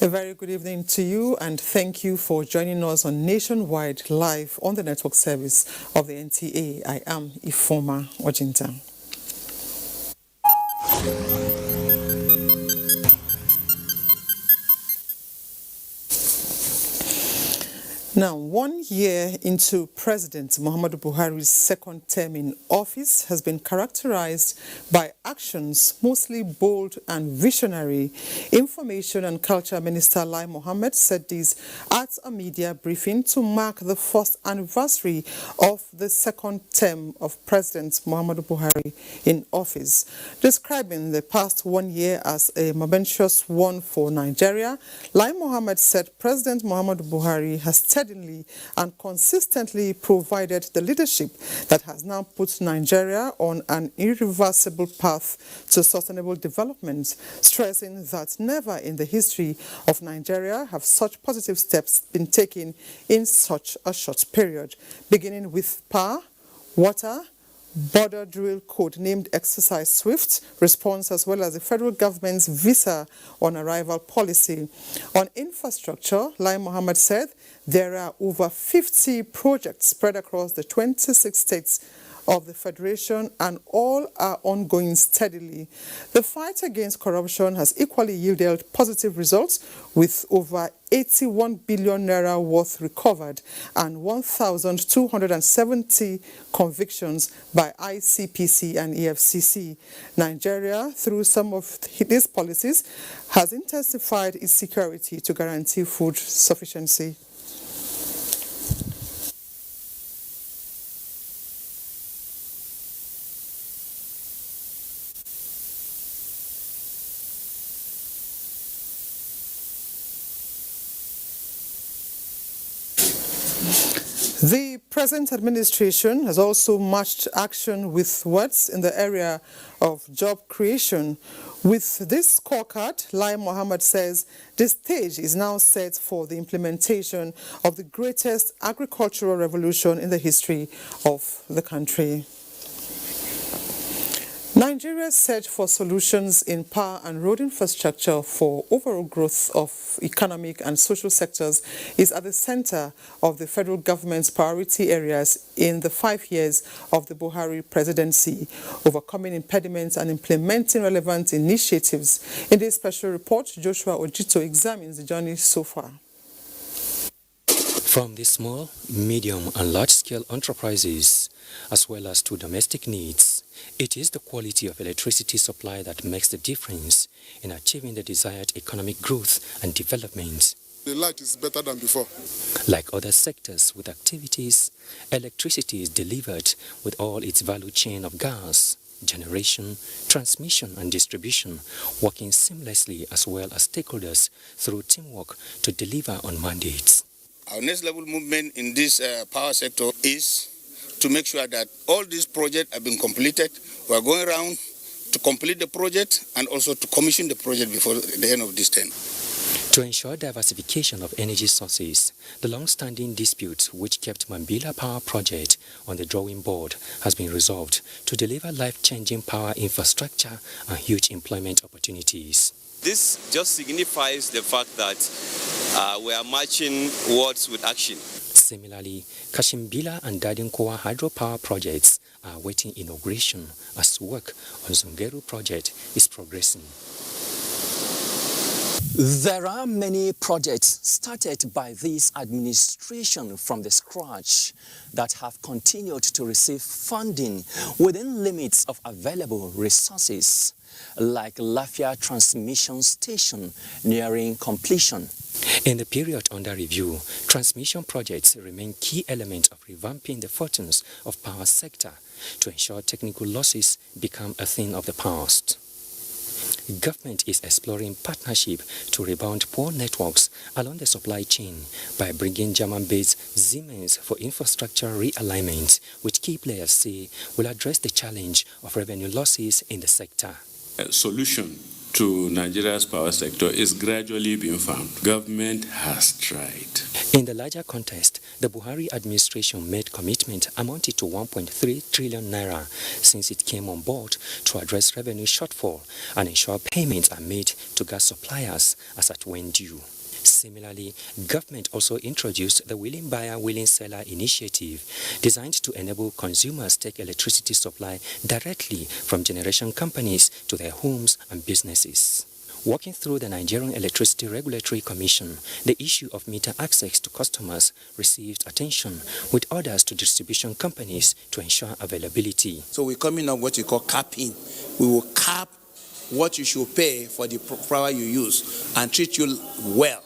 A very good evening to you, and thank you for joining us on Nationwide Live on the network service of the NTA. I am Ifoma Ojinta. Now, 1 year into President Muhammadu Buhari's second term in office has been characterized by actions mostly bold and visionary. Information and Culture Minister Lai Mohammed said this at a media briefing to mark the first anniversary of the second term of President Muhammadu Buhari in office. Describing the past 1 year as a momentous one for Nigeria, Lai Mohammed said President Muhammadu Buhari has steadily and consistently provided the leadership that has now put Nigeria on an irreversible path to sustainable development, stressing that never in the history of Nigeria have such positive steps been taken in such a short period, beginning with power, water, border drill code named Exercise Swift response, as well as the federal government's visa on arrival policy. On infrastructure, Lai Mohammed said there are over 50 projects spread across the 26 states of the Federation, and all are ongoing steadily. The fight against corruption has equally yielded positive results, with over 81 billion naira worth recovered and 1,270 convictions by ICPC and EFCC. Nigeria, through some of these policies, has intensified its security to guarantee food sufficiency. The present administration has also matched action with words in the area of job creation. With this scorecard, Lai Mohammed says the stage is now set for the implementation of the greatest agricultural revolution in the history of the country. Nigeria's search for solutions in power and road infrastructure for overall growth of economic and social sectors is at the center of the federal government's priority areas in the 5 years of the Buhari presidency, overcoming impediments and implementing relevant initiatives. In this special report, Joshua Ojito examines the journey so far. From the small, medium and large-scale enterprises, as well as to domestic needs, it is the quality of electricity supply that makes the difference in achieving the desired economic growth and development. The light is better than before. Like other sectors with activities, electricity is delivered with all its value chain of gas, generation, transmission and distribution, working seamlessly, as well as stakeholders through teamwork to deliver on mandates. Our next level movement in this power sector is to make sure that all these projects have been completed. We are going around to complete the project and also to commission the project before the end of this term. To ensure diversification of energy sources, the long-standing dispute which kept Mambila Power Project on the drawing board has been resolved to deliver life-changing power infrastructure and huge employment opportunities. This just signifies the fact that we are matching words with action. Similarly, Kashimbila and Dadinkowa hydropower projects are awaiting inauguration as work on Zungeru project is progressing. There are many projects started by this administration from the scratch that have continued to receive funding within limits of available resources, like Lafia Transmission Station nearing completion. In the period under review, transmission projects remain key element of revamping the fortunes of power sector to ensure technical losses become a thing of the past. Government is exploring partnership to rebound poor networks along the supply chain by bringing German-based Siemens for infrastructure realignment, which key players say will address the challenge of revenue losses in the sector. A solution to Nigeria's power sector is gradually being found. Government has tried. In the larger context, the Buhari administration made commitment amounted to 1.3 trillion naira since it came on board to address revenue shortfall and ensure payments are made to gas suppliers as at when due. Similarly, government also introduced the Willing Buyer, Willing Seller initiative designed to enable consumers take electricity supply directly from generation companies to their homes and businesses. Working through the Nigerian Electricity Regulatory Commission, the issue of meter access to customers received attention, with orders to distribution companies to ensure availability. So we're coming up what we call capping. We will cap what you should pay for the power you use and treat you well.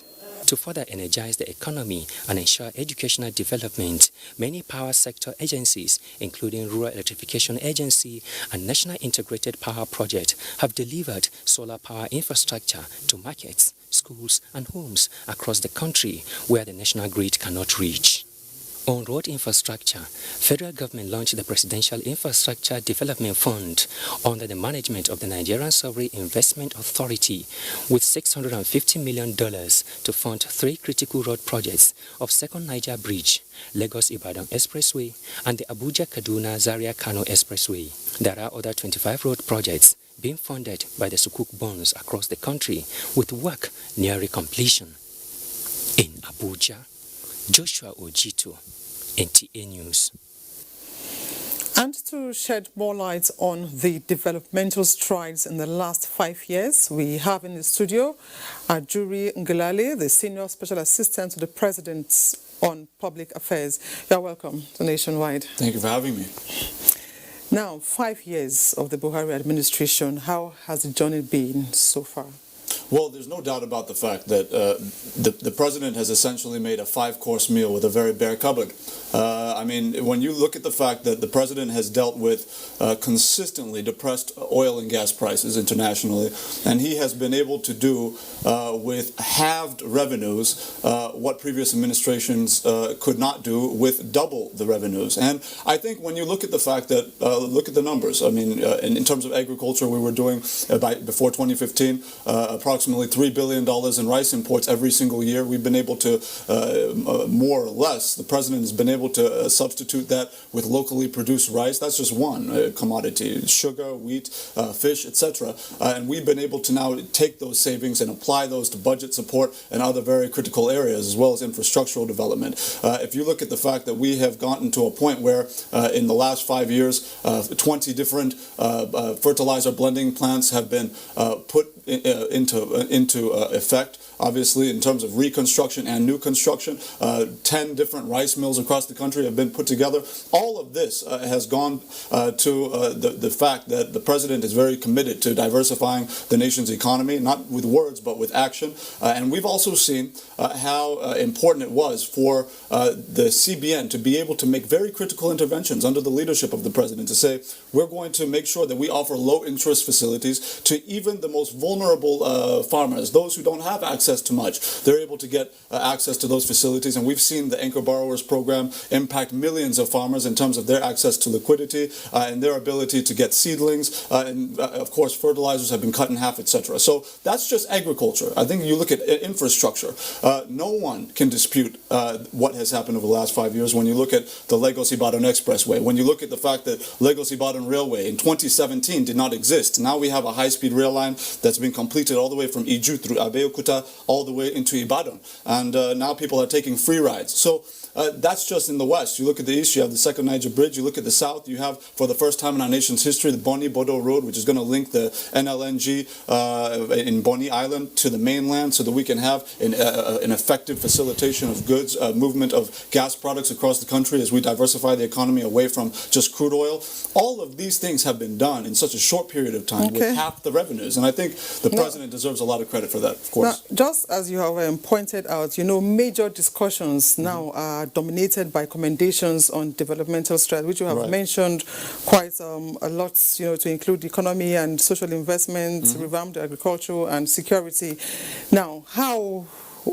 To further energize the economy and ensure educational development, many power sector agencies, including Rural Electrification Agency and National Integrated Power Project, have delivered solar power infrastructure to markets, schools and homes across the country where the national grid cannot reach. On road infrastructure, federal government launched the Presidential Infrastructure Development Fund under the management of the Nigerian Sovereign Investment Authority with $650 million to fund 3 critical road projects of Second Niger Bridge, Lagos-Ibadan Expressway, and the Abuja-Kaduna Zaria-Kano Expressway. There are other 25 road projects being funded by the Sukuk bonds across the country with work nearing completion. In Abuja, Joshua Ojito, NTA News. And to shed more light on the developmental strides in the last 5 years, we have in the studio Ajuri Ngelale, the Senior Special Assistant to the President on Public Affairs. You're welcome to Nationwide. Thank you for having me. Now, 5 years of the Buhari administration, how has the journey been so far? Well, there's no doubt about the fact that the president has essentially made a 5-course meal with a very bare cupboard. I mean, when you look at the fact that the president has dealt with consistently depressed oil and gas prices internationally, and he has been able to do with halved revenues what previous administrations could not do with double the revenues. And I think when you look at the fact that, look at the numbers, I mean, in terms of agriculture, we were doing, before 2015, approximately $3 billion in rice imports every single year. We've been able to, more or less, the president has been able to substitute that with locally produced rice. That's just one commodity, sugar, wheat, fish, etc. And we've been able to now take those savings and apply those to budget support and other very critical areas, as well as infrastructural development. If you look at the fact that we have gotten to a point where in the last 5 years, 20 different fertilizer blending plants have been put into effect, obviously, in terms of reconstruction and new construction. 10 different rice mills across the country have been put together. All of this has gone to the fact that the president is very committed to diversifying the nation's economy, not with words, but with action. And we've also seen how important it was for the CBN to be able to make very critical interventions under the leadership of the president, to say, we're going to make sure that we offer low-interest facilities to even the most vulnerable farmers, those who don't have access to much. They're able to get access to those facilities, and we've seen the Anchor Borrowers Program impact millions of farmers in terms of their access to liquidity and their ability to get seedlings, and of course fertilizers have been cut in half, etc. So that's just agriculture. I think you look at infrastructure. No one can dispute what has happened over the last 5 years. When you look at the Lagos-Ibadan Expressway, when you look at the fact that Lagos-Ibadan Railway in 2017 did not exist, now we have a high-speed rail line that's been completed all the way from Iju through Abeokuta all the way into Ibadan, and now people are taking free rides. So that's just in the west. You look at the east, you have the Second Niger Bridge. You look at the south, you have, for the first time in our nation's history, the Boni-Bodo Road, which is going to link the NLNG in Boni Island to the mainland, so that we can have an effective facilitation of goods, movement of gas products across the country as we diversify the economy away from just crude oil. All of these things have been done in such a short period of time with half the revenues, and I think the president deserves a lot of credit for that, of course. Now, just as you have pointed out, you know, major discussions now are dominated by commendations on developmental strategy, which you have mentioned quite a lot, you know, to include economy and social investment, revamped agriculture and security. Now, how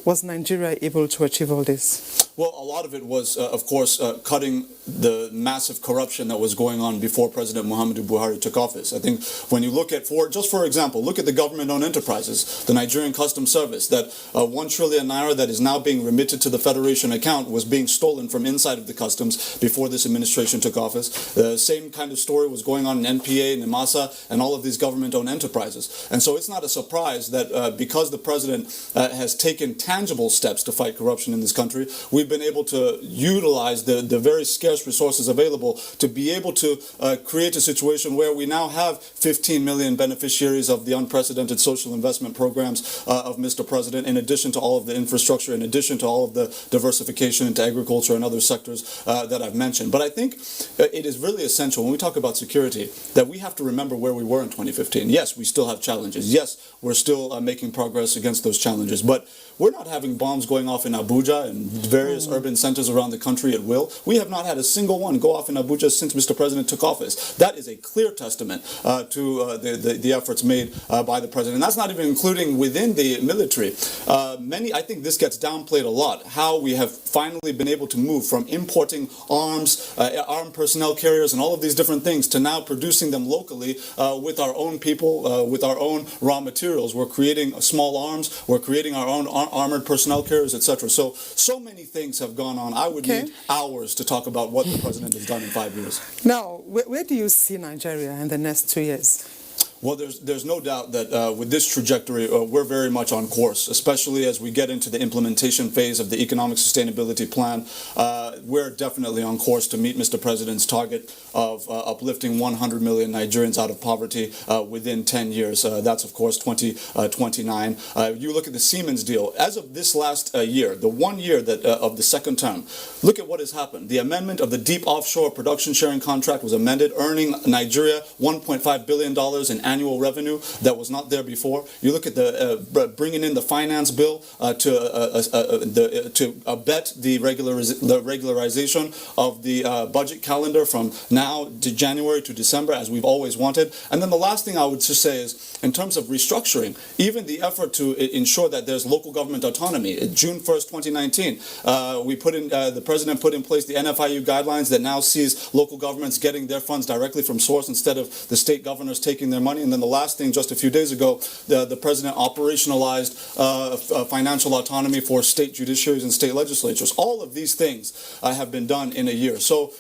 was Nigeria able to achieve all this? Well, a lot of it was, of course, cutting the massive corruption that was going on before President Muhammadu Buhari took office. I think when you look at, just for example, look at the government-owned enterprises, the Nigerian Customs Service, that 1 trillion naira that is now being remitted to the Federation account was being stolen from inside of the customs before this administration took office. The same kind of story was going on in NTA, NIMASA, and all of these government-owned enterprises. And so it's not a surprise that because the president has taken tangible steps to fight corruption in this country, we've been able to utilize the very scarce resources available to be able to create a situation where we now have 15 million beneficiaries of the unprecedented social investment programs of Mr. President, in addition to all of the infrastructure, in addition to all of the diversification into agriculture and other sectors that I've mentioned. But I think it is really essential when we talk about security that we have to remember where we were in 2015. Yes, we still have challenges. Yes, we're still making progress against those challenges. But we're not having bombs going off in Abuja and various urban centers around the country at will. We have not had a single one go off in Abuja since Mr. President took office. That is a clear testament to the efforts made by the president. And that's not even including within the military. I think this gets downplayed a lot, how we have finally been able to move from importing arms, armed personnel carriers, and all of these different things to now producing them locally with our own people, with our own raw materials. We're creating small arms, we're creating our own armored personnel carriers, etc. So many things have gone on. I would need hours to talk about what the president has done in 5 years. Now, where do you see Nigeria in the next 2 years? Well, there's no doubt that with this trajectory, we're very much on course, especially as we get into the implementation phase of the Economic Sustainability Plan. We're definitely on course to meet Mr. President's target of uplifting 100 million Nigerians out of poverty within 10 years. That's, of course, 2029. You look at the Siemens deal. As of this last year, the 1 year that of the second term, look at what has happened. The amendment of the deep offshore production sharing contract was amended, earning Nigeria $1.5 billion in annual revenue that was not there before. You look at the bringing in the finance bill to abet the regularization of the budget calendar from now to January to December, as we've always wanted. And then the last thing I would just say is, in terms of restructuring, even the effort to ensure that there's local government autonomy. June 1st, 2019, the president put in place the NFIU guidelines that now sees local governments getting their funds directly from source instead of the state governors taking their money. And then the last thing, just a few days ago, the president operationalized financial autonomy for state judiciaries and state legislatures. All of these things have been done in a year. So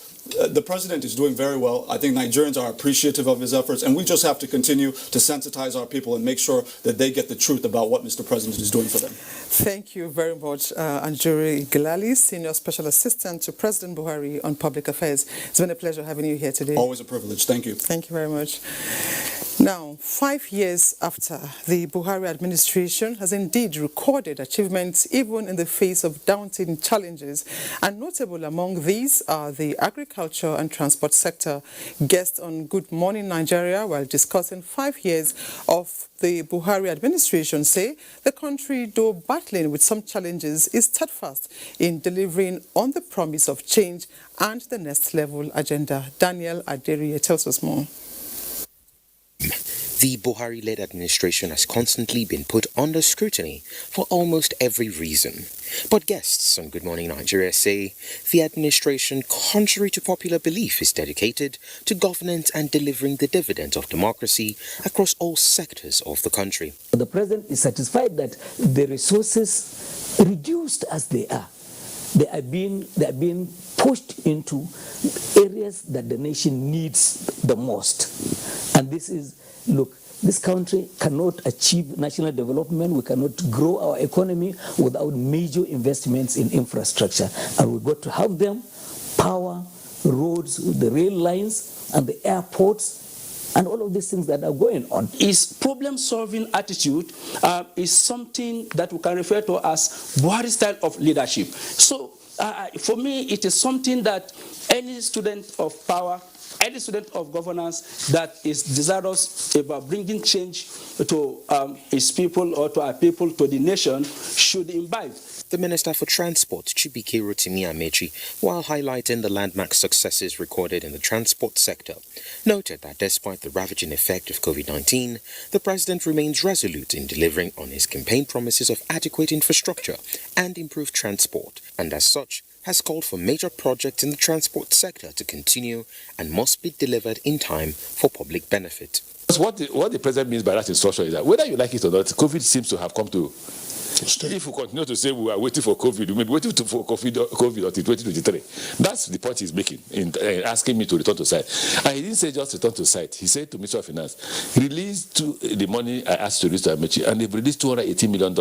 the president is doing very well. I think Nigerians are appreciative of his efforts, and we just have to continue to sensitize our people and make sure that they get the truth about what Mr. President is doing for them. Thank you very much, Anjuri Gilali, Senior Special Assistant to President Buhari on Public Affairs. It's been a pleasure having you here today. Always a privilege. Thank you. Thank you very much. Now, 5 years after, the Buhari administration has indeed recorded achievements even in the face of daunting challenges, and notable among these are the agriculture and transport sector. Guests on Good Morning Nigeria, while discussing 5 years of the Buhari administration, say the country, though battling with some challenges, is steadfast in delivering on the promise of change and the next level agenda. Daniel Aderiye tells us more. The Buhari-led administration has constantly been put under scrutiny for almost every reason. But guests on Good Morning Nigeria say the administration, contrary to popular belief, is dedicated to governance and delivering the dividend of democracy across all sectors of the country. The president is satisfied that the resources, reduced as they are being pushed into areas that the nation needs the most. And this is, look, this country cannot achieve national development, we cannot grow our economy without major investments in infrastructure. And we've got to have them, power, roads, the rail lines, and the airports, and all of these things that are going on. His problem-solving attitude is something that we can refer to as Buhari style of leadership. So for me, it is something that any student of power, any student of governance that is desirous about bringing change to his people or to our people, to the nation, should imbibe. The Minister for Transport, Chibike Rotimi Amechi, while highlighting the landmark successes recorded in the transport sector, noted that despite the ravaging effect of COVID-19, the President remains resolute in delivering on his campaign promises of adequate infrastructure and improved transport, and as such, has called for major projects in the transport sector to continue and must be delivered in time for public benefit. What the President means by that instruction is that whether you like it or not, COVID seems to have come to. If we continue to say we are waiting for COVID, we may be waiting for COVID until 2023. That's the point he's making in asking me to return to site. And he didn't say just return to site. He said to Minister of Finance, release the money I asked to release to Amechi, and they've released $218 million.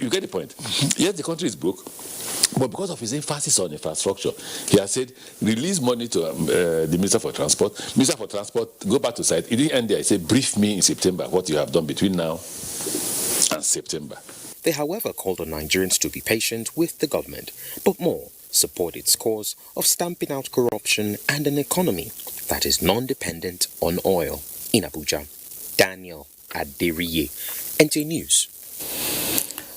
You get the point? Yes, the country is broke. But because of his emphasis on infrastructure, he has said, release money to the Minister for Transport. Minister for Transport, go back to site. He didn't end there. He said, brief me in September what you have done between now and September. They, however, called on Nigerians to be patient with the government, but more, support its cause of stamping out corruption and an economy that is non-dependent on oil. In Abuja, Daniel Aderiye, NTA News.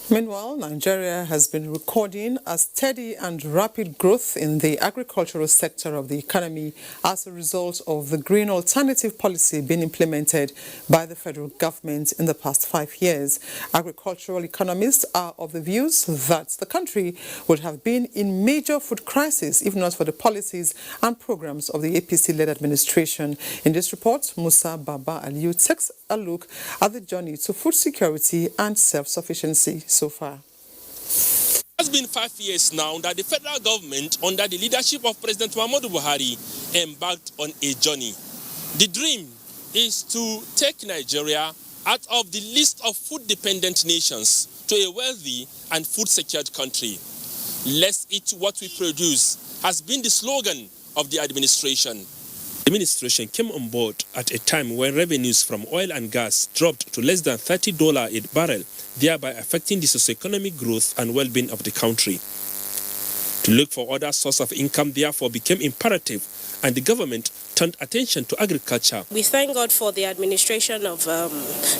Meanwhile, Nigeria has been recording a steady and rapid growth in the agricultural sector of the economy as a result of the green alternative policy being implemented by the federal government in the past 5 years. Agricultural economists are of the views that the country would have been in major food crisis if not for the policies and programs of the APC-led administration. In this report, Musa Baba Aliyu takes a look at the journey to food security and self-sufficiency so far. It has been 5 years now that the federal government, under the leadership of President Muhammadu Buhari, embarked on a journey. The dream is to take Nigeria out of the list of food-dependent nations to a wealthy and food-secured country. Let's eat what we produce has been the slogan of the administration. The administration came on board at a time when revenues from oil and gas dropped to less than $30 a barrel, thereby affecting the socioeconomic growth and well-being of the country. To look for other sources of income therefore became imperative, and the government turned attention to agriculture. We thank God for the administration of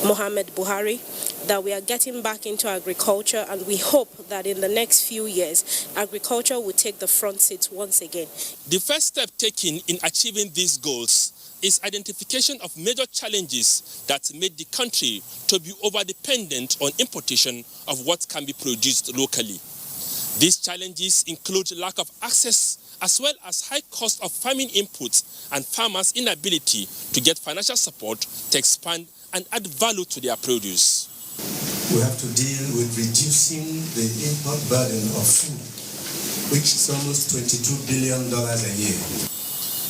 Muhammad Buhari, that we are getting back into agriculture, and we hope that in the next few years, agriculture will take the front seat once again. The first step taken in achieving these goals is identification of major challenges that made the country to be over-dependent on importation of what can be produced locally. These challenges include lack of access as well as high cost of farming inputs and farmers' inability to get financial support to expand and add value to their produce. We have to deal with reducing the import burden of food, which is almost $22 billion a year.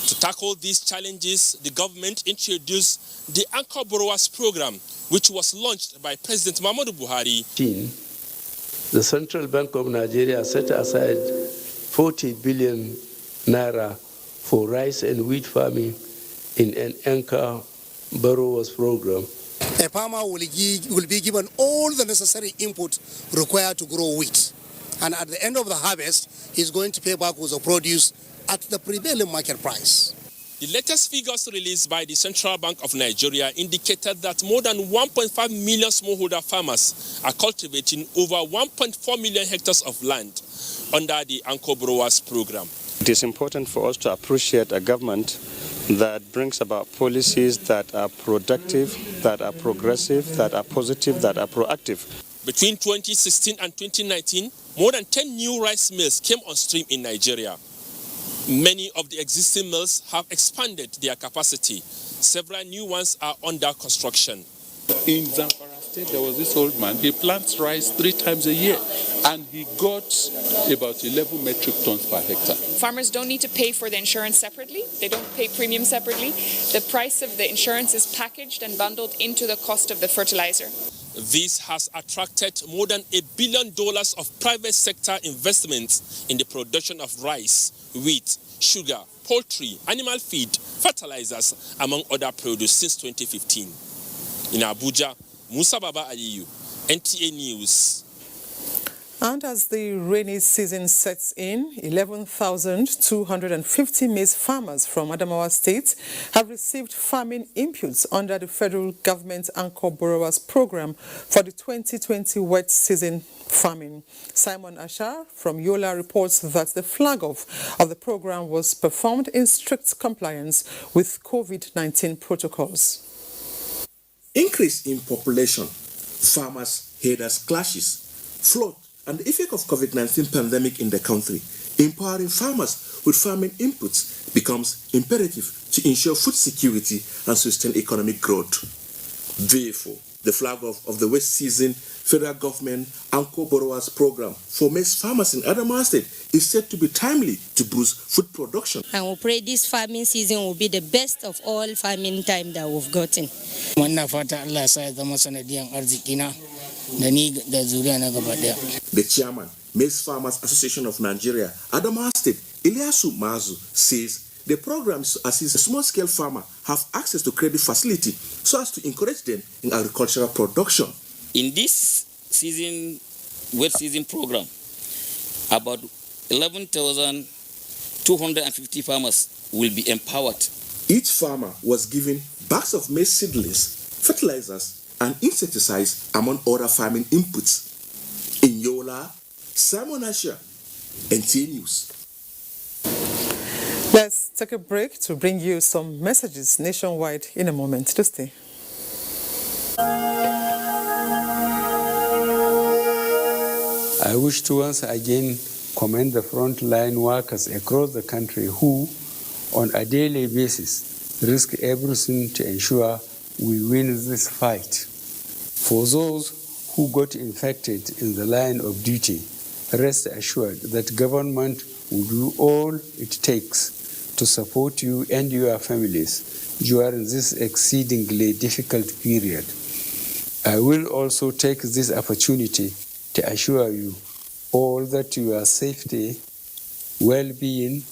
To tackle these challenges, the government introduced the Anchor Borrowers Program, which was launched by President Muhammadu Buhari. The Central Bank of Nigeria set aside 40 billion naira for rice and wheat farming in an Anchor Borrowers Program. A farmer will be given all the necessary input required to grow wheat. And at the end of the harvest, he's going to pay back with the produce at the prevailing market price. The latest figures released by the Central Bank of Nigeria indicated that more than 1.5 million smallholder farmers are cultivating over 1.4 million hectares of land under the Anchor Borrowers Program. It is important for us to appreciate a government that brings about policies that are productive, that are progressive, that are positive, that are proactive. Between 2016 and 2019, more than 10 new rice mills came on stream in Nigeria. Many of the existing mills have expanded their capacity. Several new ones are under construction. In Zamfara State, there was this old man. He plants rice 3 times a year, and he got about 11 metric tons per hectare. Farmers don't need to pay for the insurance separately. They don't pay premium separately. The price of the insurance is packaged and bundled into the cost of the fertilizer. This has attracted more than $1 billion of private sector investments in the production of rice, wheat, sugar, poultry, animal feed, fertilizers, among other produce since 2015. In Abuja, Musa Baba Aliyu, NTA News. And as the rainy season sets in, 11,250 maize farmers from Adamawa State have received farming inputs under the federal government Anchor Borrowers Program for the 2020 wet season farming. Simon Ashar from Yola reports that the flag-off of the program was performed in strict compliance with COVID-19 protocols. Increase in population, farmers' herders clashes, flood, and the effect of COVID-19 pandemic in the country, empowering farmers with farming inputs becomes imperative to ensure food security and sustain economic growth. Therefore, the flag-off of the wet season federal government Anchor Borrowers Program for maize farmers in Adamawa State is said to be timely to boost food production. And we pray this farming season will be the best of all farming time that we've gotten. The chairman, Maize Farmers Association of Nigeria, Adamawa State, Ilyasu Mazu, says the program is to assist a small-scale farmer have access to credit facility so as to encourage them in agricultural production. In this season, wet season program, about 11,250 farmers will be empowered. Each farmer was given bags of maize seedlings, fertilizers, and insecticides among other farming inputs. In Yola, Simon Asher, NTA News. Let's take a break to bring you some messages nationwide in a moment. To stay. I wish to once again commend the frontline workers across the country who, on a daily basis, risk everything to ensure we win this fight. For those who got infected in the line of duty, rest assured that government will do all it takes to support you and your families during this exceedingly difficult period. I will also take this opportunity to assure you all that your safety, well-being,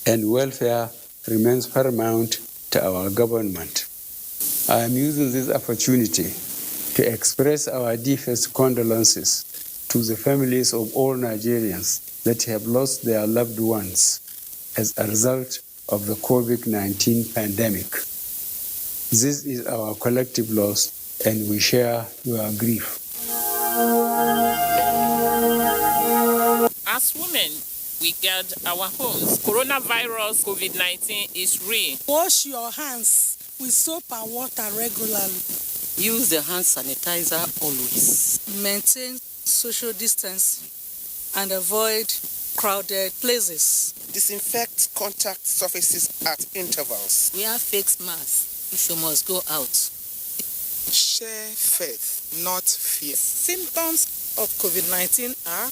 and welfare remains paramount to our government. I am using this opportunity to express our deepest condolences to the families of all Nigerians that have lost their loved ones as a result of the COVID-19 pandemic. This is our collective loss, and we share your grief. As women, we guard our homes. Coronavirus COVID-19 is real. Wash your hands with soap and water regularly. Use the hand sanitizer always. Maintain social distancing and avoid crowded places. Disinfect contact surfaces at intervals. Wear face masks if you must go out. Share faith, not fear. Symptoms of COVID-19 are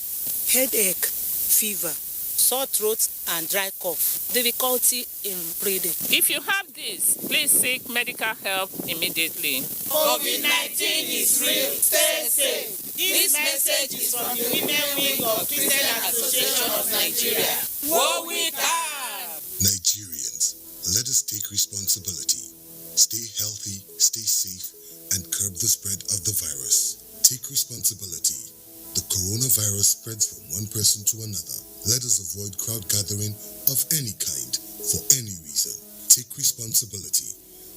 headache, fever, sore throat and dry cough, difficulty in breathing. If you have this, please seek medical help immediately. COVID-19 is real. Stay safe. This message is from the Women Wing of Christian Association of Nigeria. War with her! Nigerians, let us take responsibility. Stay healthy, stay safe, and curb the spread of the virus. Take responsibility. The coronavirus spreads from one person to another. Let us avoid crowd gathering of any kind for any reason. Take responsibility.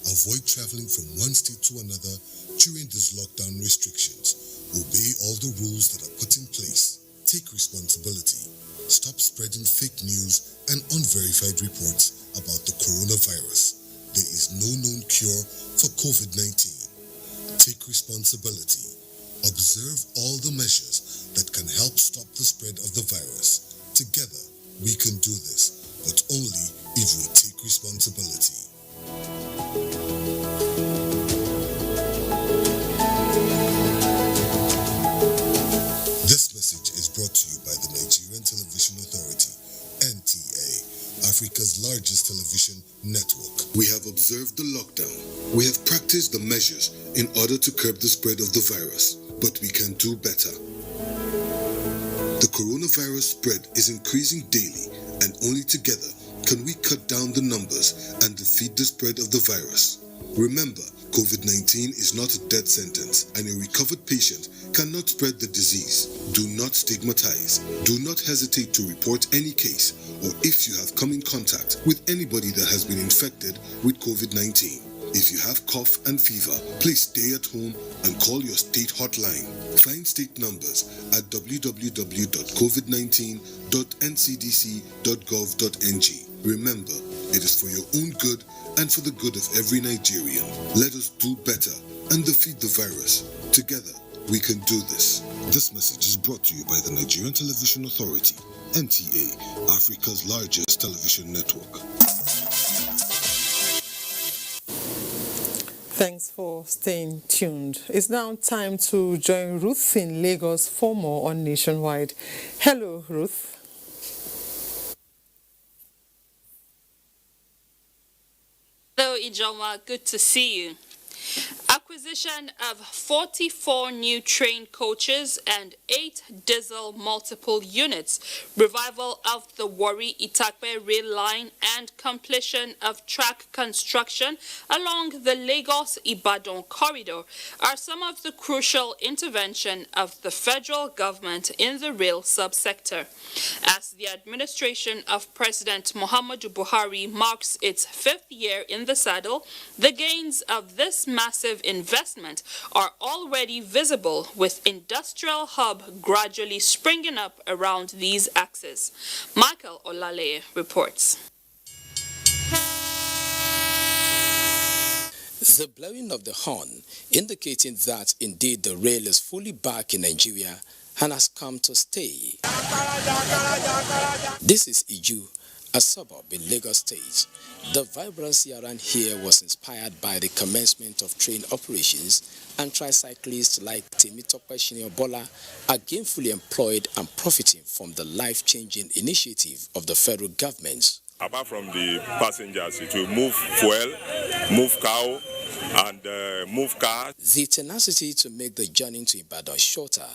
Avoid traveling from one state to another during these lockdown restrictions. Obey all the rules that are put in place. Take responsibility. Stop spreading fake news and unverified reports about the coronavirus. There is no known cure for COVID-19. Take responsibility. Observe all the measures that can help stop the spread of the virus. Together, we can do this, but only if we take responsibility. This message is brought to you by the Nigerian Television Authority, NTA, Africa's largest television network. We have observed the lockdown. We have practiced the measures in order to curb the spread of the virus, but we can do better. The coronavirus spread is increasing daily, and only together can we cut down the numbers and defeat the spread of the virus. Remember, COVID-19 is not a death sentence, and a recovered patient cannot spread the disease. Do not stigmatize. Do not hesitate to report any case or if you have come in contact with anybody that has been infected with COVID-19. If you have cough and fever, please stay at home and call your state hotline. Find state numbers at www.covid19.ncdc.gov.ng. Remember, it is for your own good and for the good of every Nigerian. Let us do better and defeat the virus. Together, we can do this. This message is brought to you by the Nigerian Television Authority, NTA, Africa's largest television network. Thanks for staying tuned. It's now time to join Ruth in Lagos for more on Nationwide. Hello, Ruth. Hello, Ijoma. Good to see you. Acquisition of 44 new train coaches and 8 diesel multiple units, revival of the Warri-Itakpe rail line, and completion of track construction along the Lagos-Ibadan corridor are some of the crucial intervention of the federal government in the rail subsector. As the administration of President Muhammadu Buhari marks its 5th year in the saddle, the gains of this massive investment are already visible, with industrial hub gradually springing up around these axes. Michael Olale reports. The blowing of the horn indicating that indeed the rail is fully back in Nigeria and has come to stay. This is Iju, a suburb in Lagos State. The vibrancy around here was inspired by the commencement of train operations, and tricyclists like Temitope Bola are gainfully employed and profiting from the life-changing initiative of the federal government. Apart from the passengers, it will move fuel, move cow, and move cars. The tenacity to make the journey to Ibadan shorter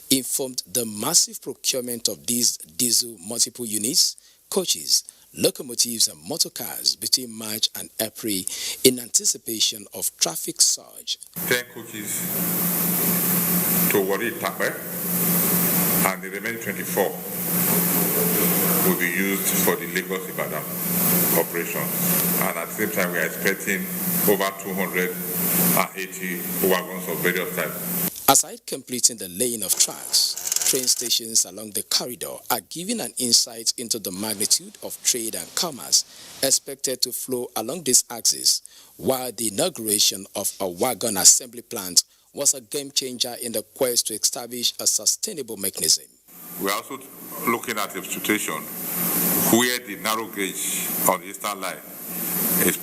informed the massive procurement of these diesel multiple units, coaches, locomotives and motor cars between March and April in anticipation of traffic surge. 10 coaches to Warri-Itakpe, and the remaining 24 will be used for the Lagos-Ibadan operation. And at the same time, we are expecting over 280 wagons of various types. Aside completing the laying of tracks, train stations along the corridor are giving an insight into the magnitude of trade and commerce expected to flow along this axis, while the inauguration of a wagon assembly plant was a game changer in the quest to establish a sustainable mechanism. We are also looking at a situation where the narrow gauge on the Eastern Line is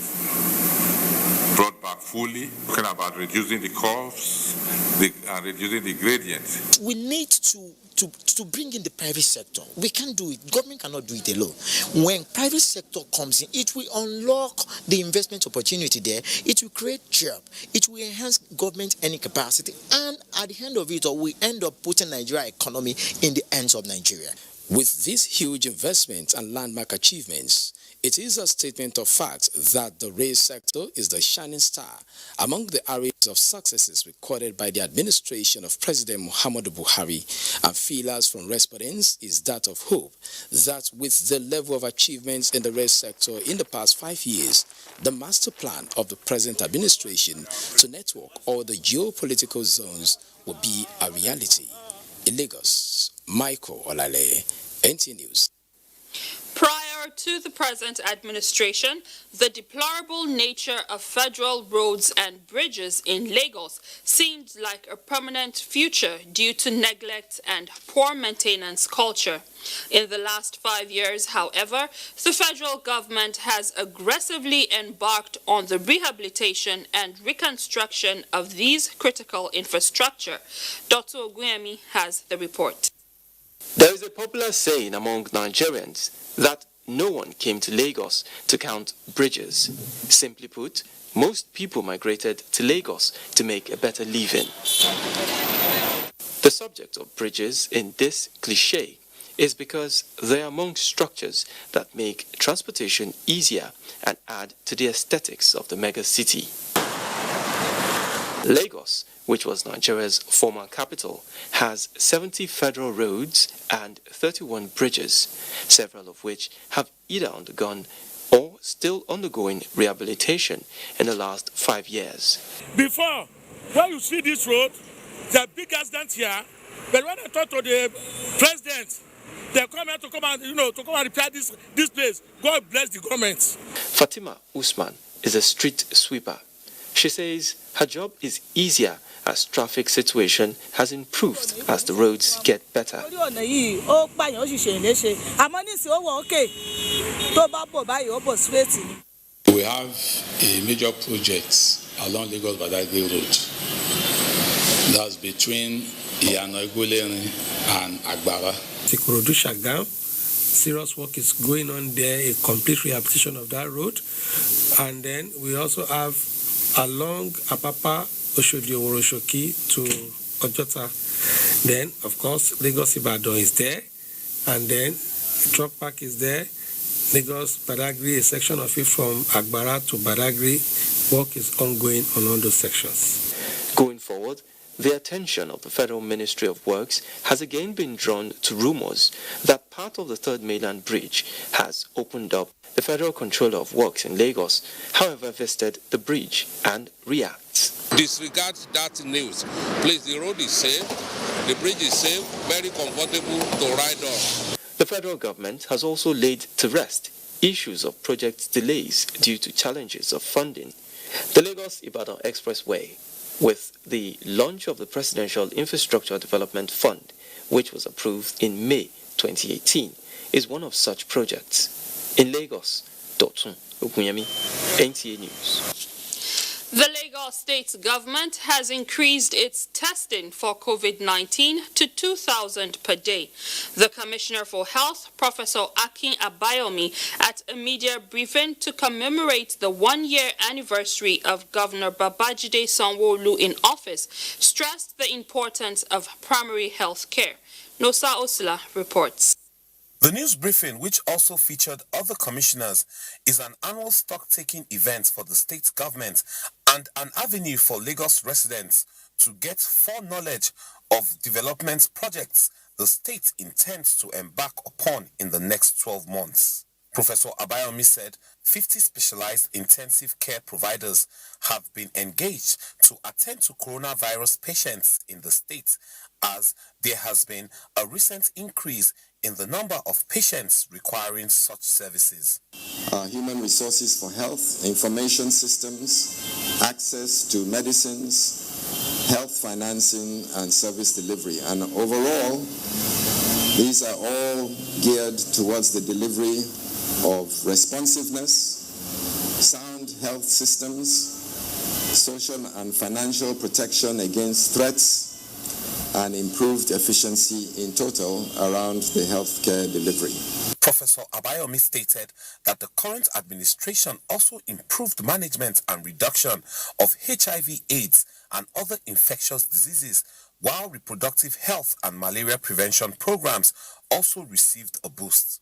brought back fully, talking about reducing the curves and reducing the gradient. We need to bring in the private sector. We can't do it. Government cannot do it alone. When private sector comes in, it will unlock the investment opportunity there. It will create job. It will enhance government earning capacity. And at the end of it all, we end up putting Nigeria economy in the hands of Nigeria. With these huge investments and landmark achievements, it is a statement of fact that the rail sector is the shining star among the arrays of successes recorded by the administration of President Muhammadu Buhari, and feelers from respondents is that of hope that with the level of achievements in the rail sector in the past 5 years, the master plan of the present administration to network all the geopolitical zones will be a reality. In Lagos, Michael Olale, NTA News. Prior to the present administration, the deplorable nature of federal roads and bridges in Lagos seemed like a permanent future due to neglect and poor maintenance culture. In the last 5 years, however, the federal government has aggressively embarked on the rehabilitation and reconstruction of these critical infrastructure. Dr. Oguyemi has the report. There is a popular saying among Nigerians that no one came to Lagos to count bridges. Simply put, most people migrated to Lagos to make a better living. The subject of bridges in this cliché is because they are among structures that make transportation easier and add to the aesthetics of the mega city. Lagos which was Nigeria's former capital, has 70 federal roads and 31 bridges, several of which have either undergone or still undergoing rehabilitation in the last 5 years. Before, when you see this road, the big accident here, but when I talk to the president, they come here to come and repair this place. God bless the government. Fatima Usman is a street sweeper. She says her job is easier as traffic situation has improved as the roads get better. We have a major project along Lagos-Badagry Road. That's between Iyana-Igbolerin and Agbara. Ikorodu Shagam, serious work is going on there, a complete rehabilitation of that road. And then we also have along Apapa, Oshodi Oroshoki to Ojota. Then, of course, Lagos-Ibadan is there. And then truck park is there. Lagos-Badagry, a section of it from Agbara to Badagry, work is ongoing on all those sections. Going forward, the attention of the Federal Ministry of Works has again been drawn to rumors that part of the Third Mainland Bridge has opened up. The Federal Controller of Works in Lagos, however, visited the bridge and reacts. Disregard that news. Please, the road is safe, the bridge is safe, very comfortable to ride on. The federal government has also laid to rest issues of project delays due to challenges of funding. The Lagos-Ibadan Expressway, with the launch of the Presidential Infrastructure Development Fund, which was approved in May 2018, is one of such projects. In Lagos, Dotun Okunyemi, NTA News. The Lagos State government has increased its testing for COVID-19 to 2,000 per day. The Commissioner for Health, Professor Akin Abayomi, at a media briefing to commemorate the one-year anniversary of Governor Babajide Sanwo-Olu in office, stressed the importance of primary health care. Nosa Osula reports. The news briefing, which also featured other commissioners, is an annual stock-taking event for the state government and an avenue for Lagos residents to get foreknowledge of development projects the state intends to embark upon in the next 12 months. Professor Abayomi said 50 specialized intensive care providers have been engaged to attend to coronavirus patients in the state, as there has been a recent increase in the number of patients requiring such services. Human resources for health, information systems, access to medicines, health financing and service delivery. And overall, these are all geared towards the delivery of responsiveness, sound health systems, social and financial protection against threats, and improved efficiency in total around the healthcare delivery. Professor Abayomi stated that the current administration also improved management and reduction of HIV/AIDS and other infectious diseases, while reproductive health and malaria prevention programs also received a boost.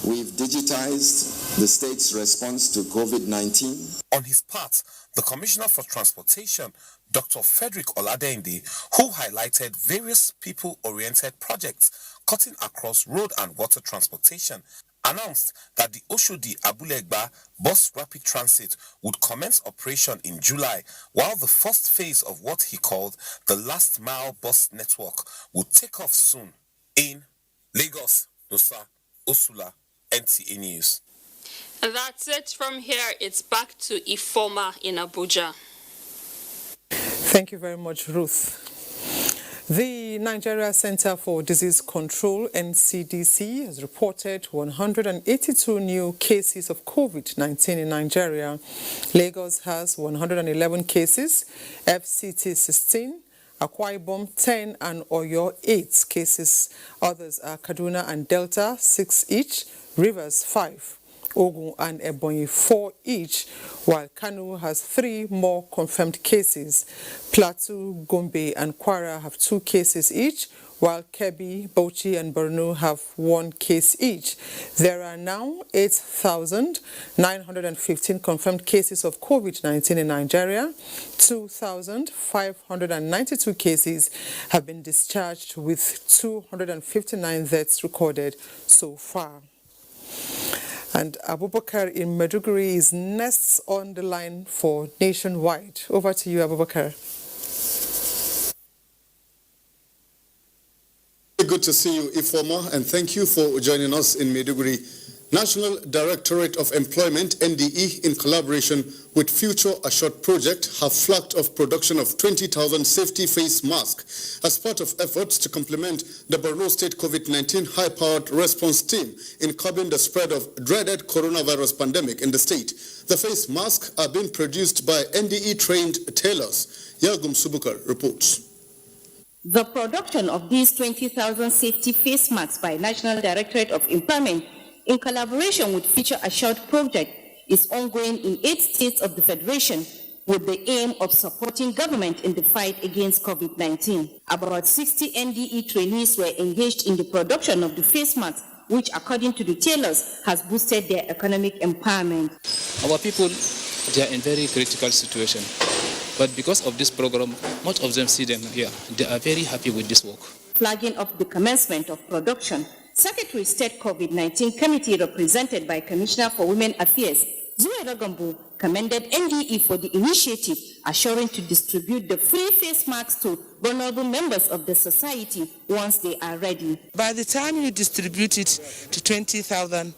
We've digitized the state's response to COVID-19. On his part, the Commissioner for Transportation, Dr. Frederick Oladende, who highlighted various people-oriented projects cutting across road and water transportation, announced that the Oshodi-Abulegba bus rapid transit would commence operation in July, while the first phase of what he called the last mile bus network would take off soon. In Lagos, Nosa Osula, NTA News. And that's it from here. It's back to Ifoma in Abuja. Thank you very much, Ruth. The Nigeria Center for Disease Control, NCDC, has reported 182 new cases of COVID-19 in Nigeria. Lagos has 111 cases, FCT 16, Akwa Ibom 10, and Oyo 8 cases. Others are Kaduna and Delta 6 each, Rivers 5, Ogun and Ebonyi 4 each, while Kano has 3 more confirmed cases. Plateau, Gombe and Kwara have 2 cases each, while Kebbi, Bauchi and Borno have 1 case each. There are now 8,915 confirmed cases of COVID-19 in Nigeria. 2,592 cases have been discharged, with 259 deaths recorded so far. And Abubakar in Maiduguri is next on the line for Nationwide. Over to you, Abubakar. Good to see you, Ifoma, and thank you for joining us in Maiduguri. National Directorate of Employment, NDE, in collaboration with Future Assured Project, have flagged off production of 20,000 safety face masks as part of efforts to complement the Borno State COVID-19 high-powered response team in curbing the spread of dreaded coronavirus pandemic in the state. The face masks are being produced by NDE-trained tailors. Yagum Subukar reports. The production of these 20,000 safety face masks by National Directorate of Employment in collaboration with Future Assured Project is ongoing in 8 states of the Federation with the aim of supporting government in the fight against COVID-19. About 60 NDE trainees were engaged in the production of the face masks, which, according to the tailors, has boosted their economic empowerment. Our people, they are in very critical situation. But because of this program, most of them see them here. They are very happy with this work. Flagging off the commencement of production, Secretary State COVID-19 Committee, represented by Commissioner for Women Affairs, Zuwaira Gambo, commended NDE for the initiative, assuring to distribute the free face masks to vulnerable members of the society once they are ready. By the time you distribute it to 20,000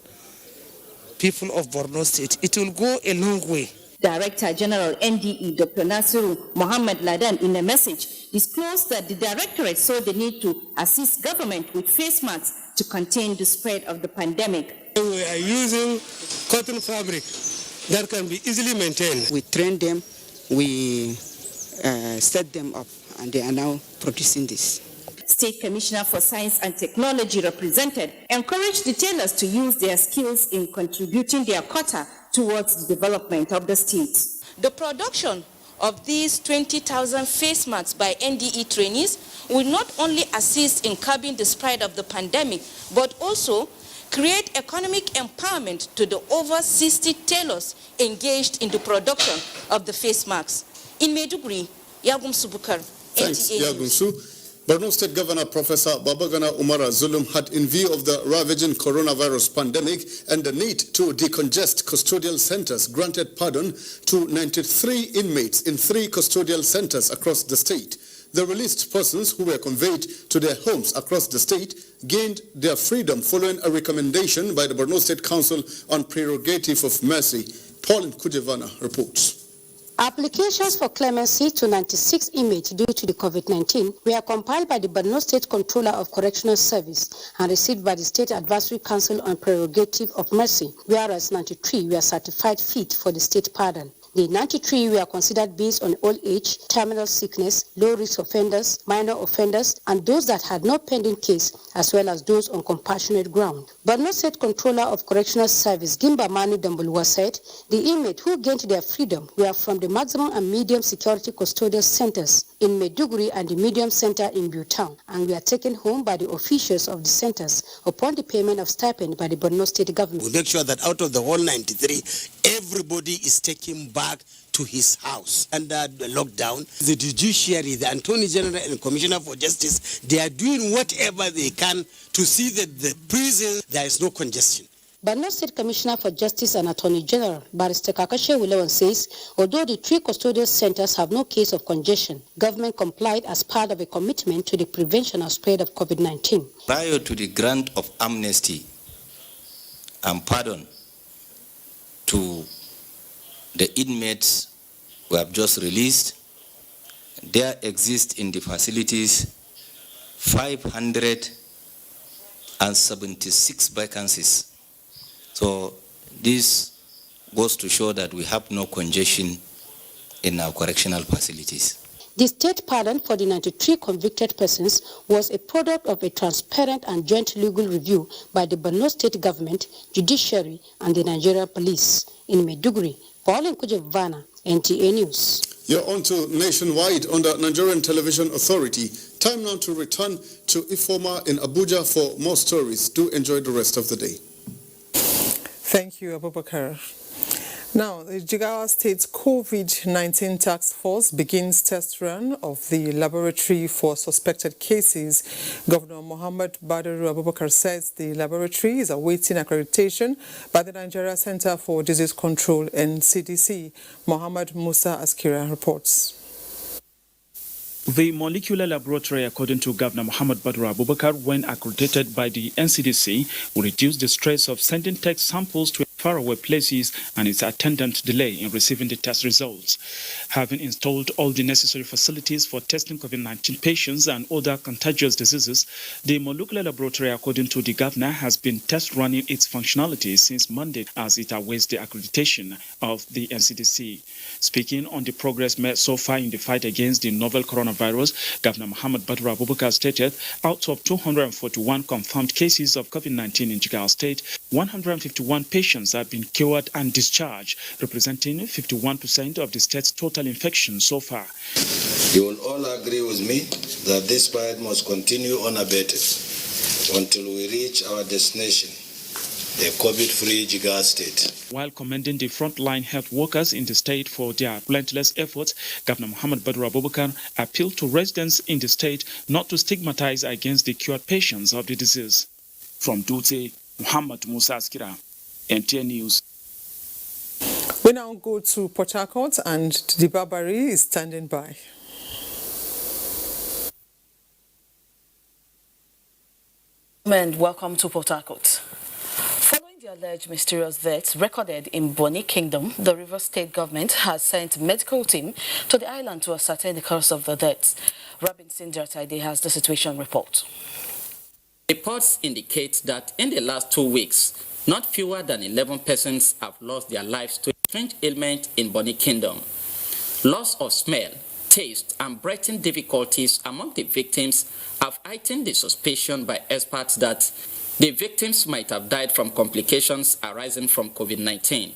people of Borno State, it will go a long way. Director General NDE Dr. Nasiru Mohammed Ladan, in a message, disclosed that the Directorate saw the need to assist government with face masks to contain the spread of the pandemic. We are using cotton fabric that can be easily maintained. We train them, we set them up, and they are now producing this. State Commissioner for Science and Technology, represented, encouraged the tailors to use their skills in contributing their quota towards the development of the state. The production of these 20,000 face masks by NDE trainees will not only assist in curbing the spread of the pandemic, but also create economic empowerment to the over 60 tailors engaged in the production of the face masks. In Maiduguri, Yagum Subukar, Thanks, NTA Yagum Su. Borno State Governor Professor Babagana Umara Zulum had, in view of the ravaging coronavirus pandemic and the need to decongest custodial centers, granted pardon to 93 inmates in 3 custodial centers across the state. The released persons, who were conveyed to their homes across the state, gained their freedom following a recommendation by the Borno State Council on Prerogative of Mercy. Pauline Kujevana reports. Applications for clemency to 96 inmates due to the COVID-19 were compiled by the Borno State Controller of Correctional Service and received by the State Advisory Council on Prerogative of Mercy, whereas 93 were certified fit for the state pardon. The 93 were considered based on old age, terminal sickness, low-risk offenders, minor offenders, and those that had no pending case, as well as those on compassionate ground. Borno State Controller of Correctional Service, Gimba Manu Dambulwa, said the inmates who gained their freedom were from the maximum and medium security custodial centers in Maiduguri and the medium center in Buttown, and were taken home by the officials of the centers upon the payment of stipend by the Borno State government. We make sure that out of the whole 93, everybody is taken back to his house. Under the lockdown, the judiciary, the Attorney General and Commissioner for Justice, they are doing whatever they can to see that the prison, there is no congestion. Borno State Commissioner for Justice and Attorney General, Barrister Kakashe Wilewan, says, although the 3 custodial centers have no case of congestion, government complied as part of a commitment to the prevention of spread of COVID-19. Prior to the grant of amnesty and pardon to the inmates who have just released, there exist in the facilities 576 vacancies. So this goes to show that we have no congestion in our correctional facilities. The state pardon for the 93 convicted persons was a product of a transparent and joint legal review by the Borno State government, judiciary, and the Nigerian police. In Maiduguri, Pauline Kujevana, NTA News. You're on to Nationwide on the Nigerian Television Authority. Time now to return to Ifoma in Abuja for more stories. Do enjoy the rest of the day. Thank you, Abubakar. Now, the Jigawa State COVID-19 Task Force begins test run of the laboratory for suspected cases. Governor Muhammad Badaru Abubakar says the laboratory is awaiting accreditation by the Nigeria Center for Disease Control and CDC. Mohammed Musa Askira reports. The molecular laboratory, according to Governor Muhammad Badaru Abubakar, when accredited by the NCDC, will reduce the stress of sending test samples to faraway places and its attendant delay in receiving the test results. Having installed all the necessary facilities for testing COVID-19 patients and other contagious diseases, the molecular laboratory, according to the governor, has been test running its functionality since Monday as it awaits the accreditation of the NCDC. Speaking on the progress made so far in the fight against the novel coronavirus, Governor Muhammad Badaru Abubakar stated out of 241 confirmed cases of COVID-19 in Jigawa State, 151 patients have been cured and discharged, representing 51% of the state's total infection so far. You will all agree with me that this fight must continue unabated until we reach our destination, a COVID-free Jigawa State. While commending the frontline health workers in the state for their relentless efforts, Governor Muhammad Badaru Abubakar appealed to residents in the state not to stigmatize against the cured patients of the disease. From Dutse, Muhammad Musa Askira, NTA News. We now go to Port Harcourt and the Barbary is standing by. And welcome to Port Harcourt. Following the alleged mysterious deaths recorded in Bonny Kingdom, the Rivers State government has sent a medical team to the island to ascertain the cause of the deaths. Robinson Dertaide has the situation report. Reports indicate that in the last 2 weeks, not fewer than 11 persons have lost their lives to a strange ailment in Bonny Kingdom. Loss of smell, taste, and breathing difficulties among the victims have heightened the suspicion by experts that the victims might have died from complications arising from COVID-19,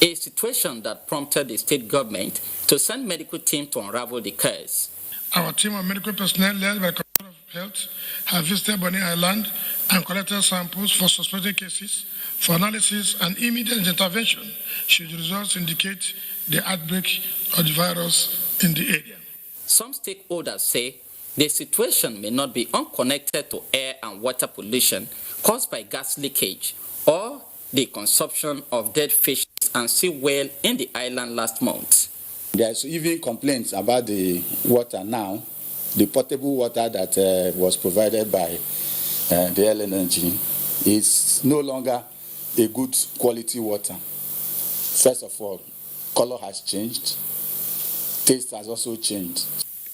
a situation that prompted the state government to send medical team to unravel the case. Our team of medical personnel led by the Commissioner of Health have visited Bonny Island and collected samples for suspected cases for analysis and immediate intervention should the results indicate the outbreak of the virus in the area. Some stakeholders say the situation may not be unconnected to air and water pollution caused by gas leakage or the consumption of dead fish and sea whale in the island last month. There's even complaints about the water now, the potable water that was provided by the LNG is no longer a good quality water. First of all, color has changed, taste has also changed.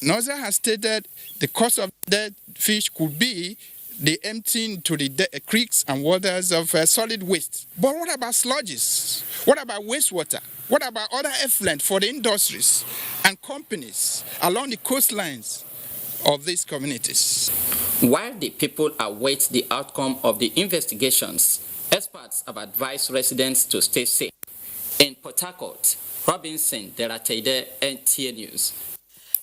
NOSA has stated the cause of dead fish could be the emptying to the creeks and waters of solid waste. But what about sludges? What about wastewater? What about other effluent for the industries and companies along the coastlines of these communities? While the people await the outcome of the investigations, experts have advised residents to stay safe. In Port Harcourt, Robinson Derataide, NTA News.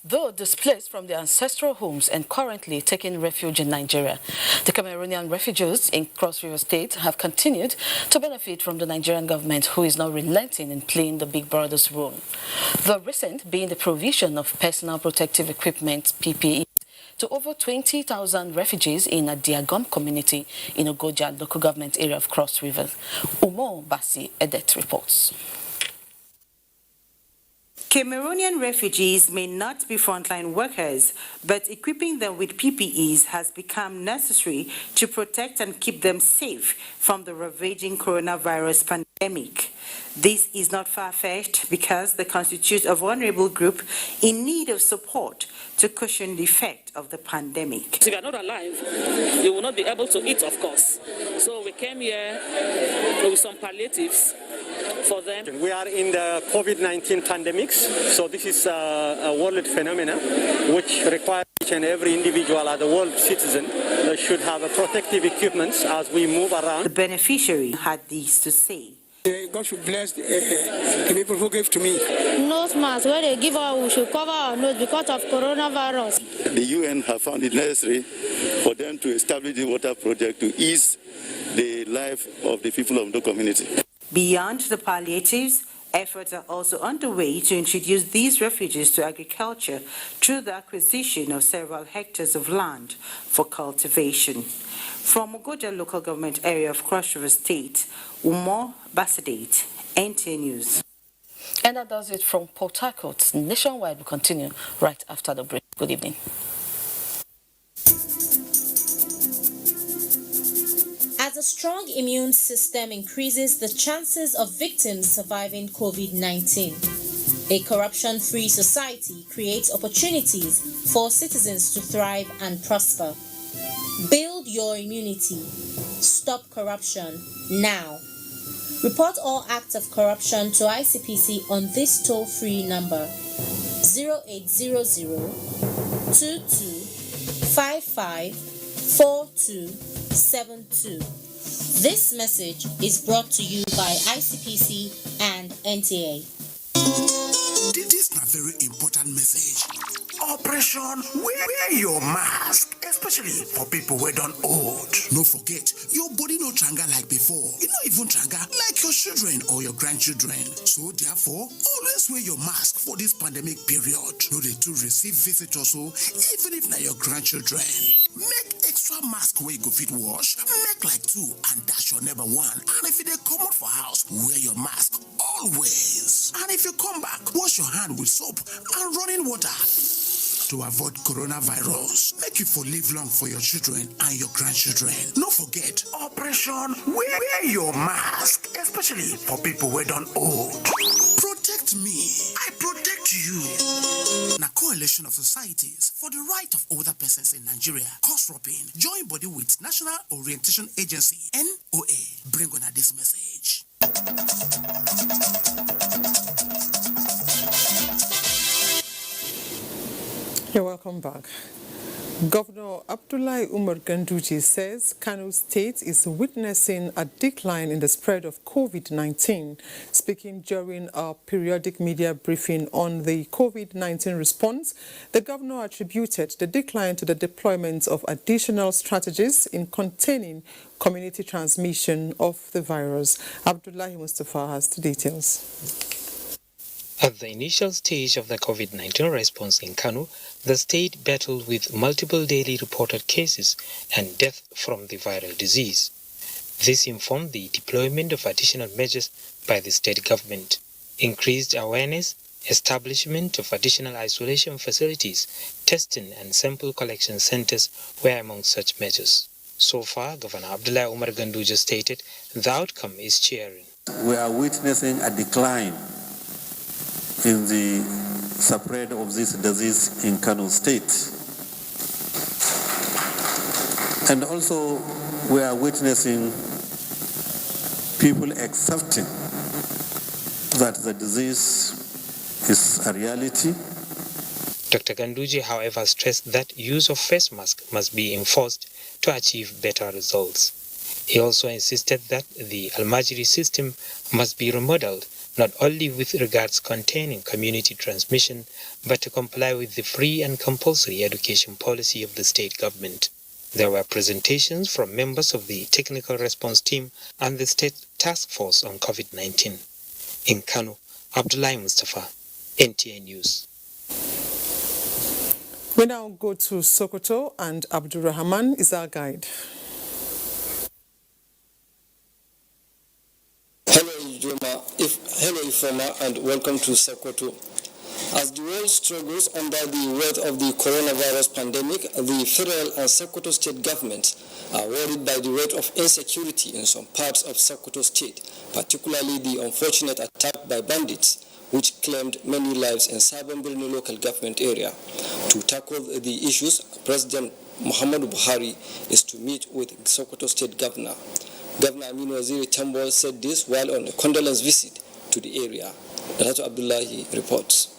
Though displaced from their ancestral homes and currently taking refuge in Nigeria, the Cameroonian refugees in Cross River State have continued to benefit from the Nigerian government, who is not relenting in playing the big brother's role. The recent being the provision of personal protective equipment, PPE, to over 20,000 refugees in a Diagom community in Ogoja local government area of Cross River. Umo Basi Edet reports. Cameroonian refugees may not be frontline workers, but equipping them with PPEs has become necessary to protect and keep them safe from the ravaging coronavirus pandemic. This is not far-fetched because they constitute a vulnerable group in need of support to cushion the effect of the pandemic. If you are not alive, you will not be able to eat, of course. So we came here with some palliatives for them. We are in the COVID-19 pandemics, so this is a world phenomenon which requires each and every individual as a world citizen should have a protective equipment as we move around. The beneficiary had this to say. God should bless the people who gave to me. Nose mask, where they give out, we should cover our nose because of coronavirus. The UN have found it necessary for them to establish the water project to ease the life of the people of the community. Beyond the palliatives, efforts are also underway to introduce these refugees to agriculture through the acquisition of several hectares of land for cultivation. From Abuja local government area of Cross River State, Umo Basadate, NTA News. And that does it from Port Harcourt. Nationwide will continue right after the break. Good evening. As a strong immune system increases the chances of victims surviving COVID-19, a corruption-free society creates opportunities for citizens to thrive and prosper. Build your immunity. Stop corruption now. Report all acts of corruption to ICPC on this toll-free number 0800 2255 4272. This message is brought to you by ICPC and NTA. This is a very important message. Operation Wear Your Mask, especially for people who don't old. No forget, your body no tranga like before. It not even tranga like your children or your grandchildren. So therefore, always wear your mask for this pandemic period. No they to receive visitors, so even if not your grandchildren. Make extra mask where you go fit wash. Make like 2 and that's your number 1. And if they come out for house, wear your mask always. And if you come back, wash your hand with soap and running water. To avoid coronavirus, make you for live long for your children and your grandchildren. No forget, Operation Wear Your Mask, especially for people who don't old. Protect me, I protect you. Na coalition of societies for the right of older persons in Nigeria, COSROPIN, join body with National Orientation Agency, NOA, bring on this message. You're welcome back. Governor Abdullahi Umar Ganduje says Kano State is witnessing a decline in the spread of COVID-19. Speaking during a periodic media briefing on the COVID-19 response, the governor attributed the decline to the deployment of additional strategies in containing community transmission of the virus. Abdullahi Mustafa has the details. At the initial stage of the COVID-19 response in Kano, the state battled with multiple daily reported cases and death from the viral disease. This informed the deployment of additional measures by the state government. Increased awareness, establishment of additional isolation facilities, testing and sample collection centers were among such measures. So far, Governor Abdullahi Umar Ganduje stated the outcome is cheering. We are witnessing a decline in the spread of this disease in Kano State. And also we are witnessing people accepting that the disease is a reality. Dr. Ganduje, however, stressed that use of face mask must be enforced to achieve better results. He also insisted that the Almajiri system must be remodeled, not only with regards containing community transmission, but to comply with the free and compulsory education policy of the state government. There were presentations from members of the technical response team and the state task force on COVID-19. In Kano, Abdullahi Mustafa, NTA News. We now go to Sokoto, and Abdurrahman is our guide. Hello, Ifoma, and welcome to Sokoto. As the world struggles under the weight of the coronavirus pandemic, the federal and Sokoto state governments are worried by the rate of insecurity in some parts of Sokoto state, particularly the unfortunate attack by bandits, which claimed many lives in Sabon Birni local government area. To tackle the issues, President Muhammadu Buhari is to meet with Sokoto state governor. Governor Aminu Waziri Tambol said this while on a condolence visit to the area. Dr. Abdullahi reports.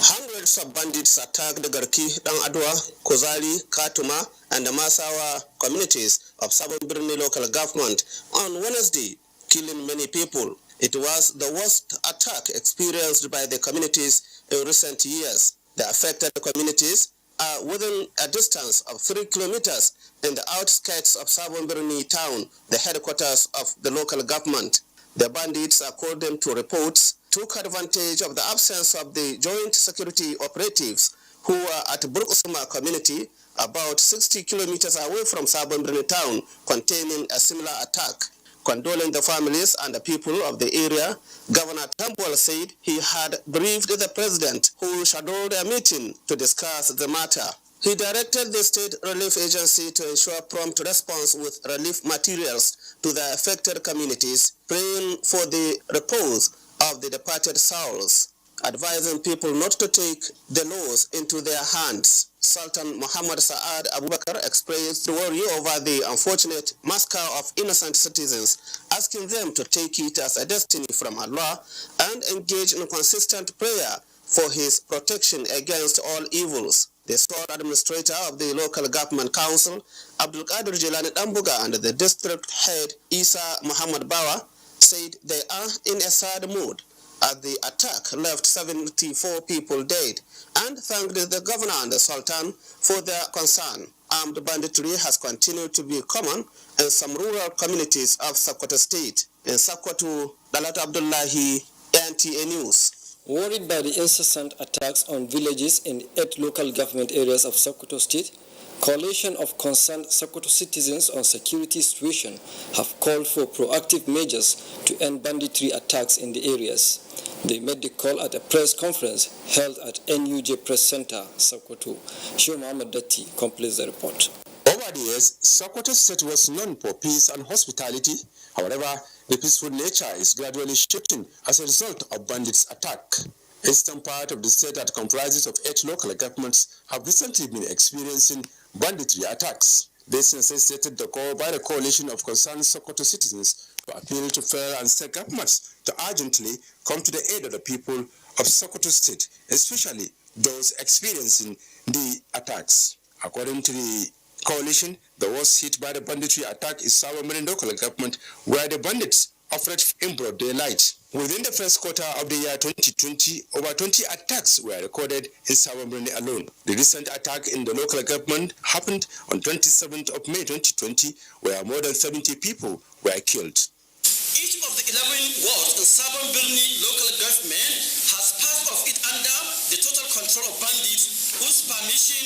Hundreds of bandits attacked the Garki, Adwa, Kozali, Katuma, and the Masawa communities of Sabon Birni local government on Wednesday, killing many people. It was the worst attack experienced by the communities in recent years. The affected communities are within a distance of 3 kilometers in the outskirts of Sabon Birni town, the headquarters of the local government. The bandits, according to reports, took advantage of the absence of the joint security operatives who were at Burkusuma community, about 60 kilometers away from Sabon Birni town, containing a similar attack. Condoling the families and the people of the area, Governor Tambol said he had briefed the president, who scheduled a meeting to discuss the matter. He directed the State Relief Agency to ensure prompt response with relief materials to the affected communities, praying for the repose of the departed souls, advising people not to take the laws into their hands. Sultan Muhammad Saad Abubakar expressed worry over the unfortunate massacre of innocent citizens, asking them to take it as a destiny from Allah and engage in consistent prayer for his protection against all evils. The sole administrator of the local government council, Abdul Qadir Jilani Dambuga, and the district head, Isa Muhammad Bawa, said they are in a sad mood as the attack left 74 people dead, and thanked the governor and the sultan for their concern. Armed banditry has continued to be common in some rural communities of Sokoto state. In Sokoto, Dalat Abdullahi, NTA News. Worried by the incessant attacks on villages in 8 local government areas of Sokoto state, Coalition of concerned Sokoto citizens on security situation have called for proactive measures to end banditry attacks in the areas. They made the call at a press conference held at NUJ Press Center, Sokoto. Sheikh Muhammad Datti completes the report. Over the years, Sokoto State was known for peace and hospitality. However, the peaceful nature is gradually shifting as a result of bandits' attack. Eastern part of the state that comprises of 8 local governments have recently been experiencing banditry attacks. This necessitated the call by the coalition of concerned Sokoto citizens to appeal to federal and state governments to urgently come to the aid of the people of Sokoto State, especially those experiencing the attacks. According to the coalition, the worst hit by the banditry attack is Sabon Birni local government, where the bandits operate in broad daylight. Within the first quarter of the year 2020, over 20 attacks were recorded in Sabon Birni alone. The recent attack in the local government happened on 27th of May 2020, where more than 70 people were killed. Each of the 11 wards in Sabon Birni local government has part of it under the total control of bandits, whose permission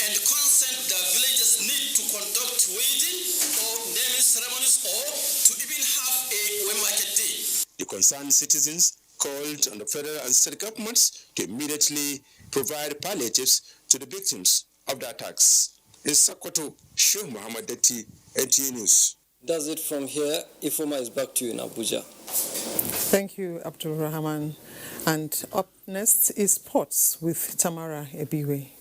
and consent the villagers need to conduct wedding or naming ceremonies or to even have a market day. The concerned citizens called on the federal and state governments to immediately provide palliatives to the victims of the attacks. In Sokoto, Sheikh Muhammad Datti, NTA News. That's it from here. Ifoma is back to you in Abuja. Thank you, Abdul Rahman. And up next is Sports with Tamara Ebiwe.